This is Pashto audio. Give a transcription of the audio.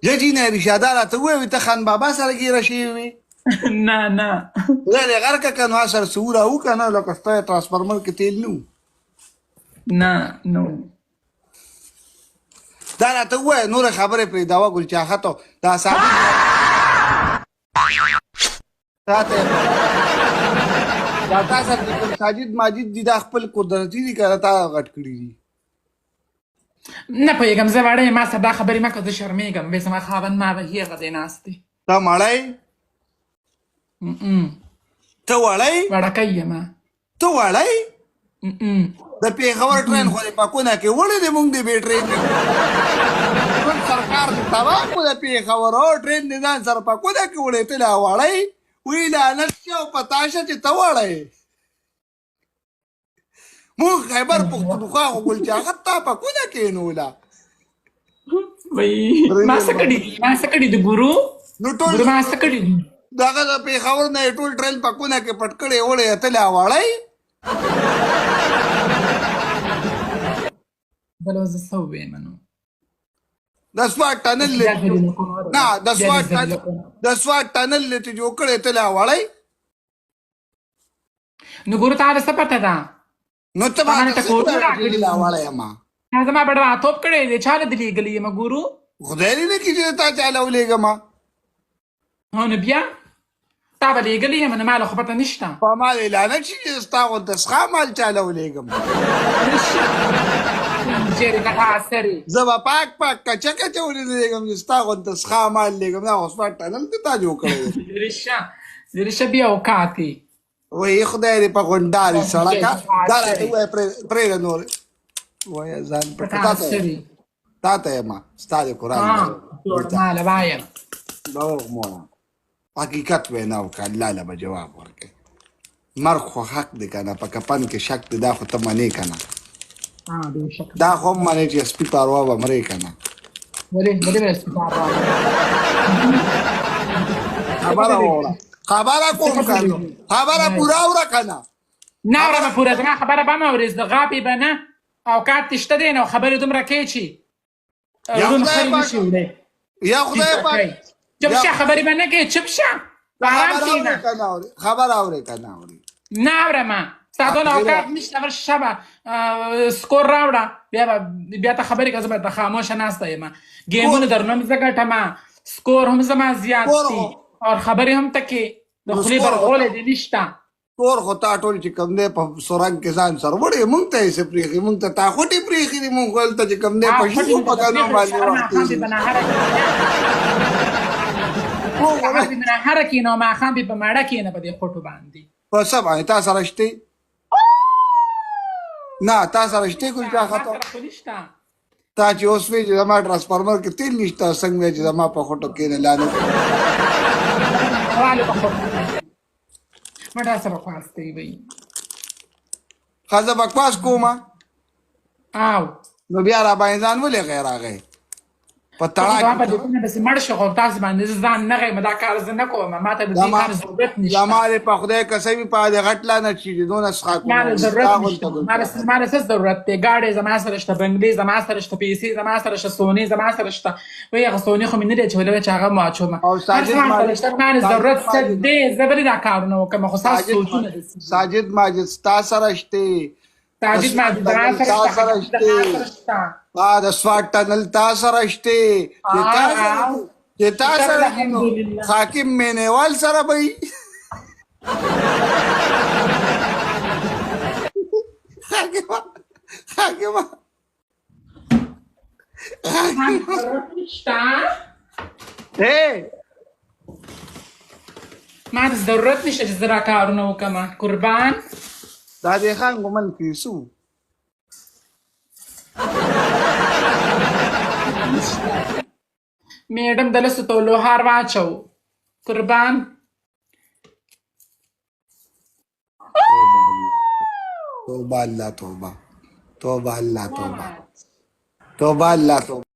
جدي نبي شادالة توي تخان بابا سرقي رشيوي نه لا غيرك كان واسر سورة هو كان لك استوي ترانسفورمر كتير نو نه نو دا توي نور خبره پری دوا ګل چا خطو دا ساجد ساته دا تاسو د ساجد ماجد دي د خپل قدرتي دي کړه تا غټ کړی دي نه پوهېږم زه وړه یم ما سره دا خبرې مه کوه زه شرمېږم بې زما خاوند ما به هغه دی ناست دی تا مړی ته وړی وړکی یم ته وړی د پیښور ټرین خو دې پکونه کې وړی دی مونږ دې بې ټرین ټول سرکار دې تباه کړو د پیښور او ټرین دې ځان سره پکونه کې وړی ته لا وړی وی لعنت شه او پتا شه چې ته وړی مونږ خیبر پښتونخوا خو ګل چاغت تا پکونه کېنوله وایي ما څه کړي دي ما څه کړي دي ګورو نو ټول ګورو ما څه کړي دي دغه د پیښور نه یې ټول ټرین پکونه کې پټ کړی وړی ته لا وړی بل اوس زه څه ووایم نو د سوات ټنل نه د سوات ټنل چې جوړ کړی ته لا وړی نو ګورو تا ته څه پته ده نو ته ما ته څه لا وړی یم تا زما بډواتوب کړی دی چا له دې لېږلی یم ګورو خدای دې نه کړي چې تا چاله ولېږم هو نو بیا تا به لېږلی یم نو ما له خو پته نشته په ما دې لعنت شي چې ستا غونته سخا مال چاله ولېږم ډېرې ګټه سرې زه به پاک کچه کچه ولېږم چې ستا غونته سخا مال لېږم دا خو سوات ټنل دې تا جوړ کړی دی رېشه بیا اوقات وایي خدای دې په غونډاري سړکه دا راته ووایه پرېږده نورې وایه ځان پټه تا ته یم ستا د قرآن نورماله وایم مونه حقیقت وینا وکړه الله له به جواب ورکړي مرګ خو حق دی که نه په کفن کې شک دی دا خو ته منې که نه دا خو هم منې چې سپي په اروا به مرې که نه خبره واوره خبره کوم که نه خبره پوره وره که نه نه اورمه پوره زما خبره به مه اورې د غاپې به نه اوقات دې شته دی نو خبرې دومره کوې چې روڼ خرې نشي وړی یا خدای پاک چپ شه خبرې به نه کوې چپ شه په ارام کښېنه خبره اورې که نه اورې نه اورمه ستا دونه اوقات نشته ورشه شبه سکور راوړه بیا ته خبرې که زه به ته خاموشه ناسته یم ګیمونه درنه هم زه ګټمه سکور هم زما زیات دي او خبرې هم ته کې د خولې برغولی دې نشته کور خو تا ټول چې کوم دی په سورنګ کې ځان سره وړې مونږ ته یې څه پرېښي مونږ ته تا خوټې پرېښي دي مونږ هلته چې کوم دی په شپو په ګانو باندې هره کښېنه او ماښام بې په ماړه کښېنه په دې خوټو باندې په څه باندې تا سره شتې نه تا سره شتې ګل چا خطا تا چې اوس وایې چې زما ټرانسفارمر کې تېل نشته څنګه وایې چې زما په خوټو کښېنه لانې ما دا څه بکواس کوي بهی ښه زه بکواس کومه او نو بیا را باندې ځان ولې غیر راغی په تړاک بس مړ شو خو تاسو باندې زه ځان نه غیم دا کار زه نه کوم ما ته د دې کار ضرورت نشته زما دې په خدای قسم په دې غټ لعنت شي دونه څښاک ما څه ضرورت دی ګاډی زما سره شته بنګلې زما سره شته پیسې زما سره شته سونې زما سره شته وایي هغه سونې خو مې نه دی اچولی چې هغه مو اچومه هر څه ما سره شته ما ضرورت څه دی زه ولې دا کارونه وکړم خو ستاسو سوچونه ساجد ماجد ستا سره شته ساجد ماجد زما سره شته د سوات ټنل تا سره شته چې تا سره حاکم مینهوال سره به وي حاکمه ما د ضرورت نشته چې زه دا کارونه وکړم قربان دا دې خان ګمن کیسو میډم د لسو ته لوهار واچو قربان توبه الله توبه توبه الله توبه توبه الله توبه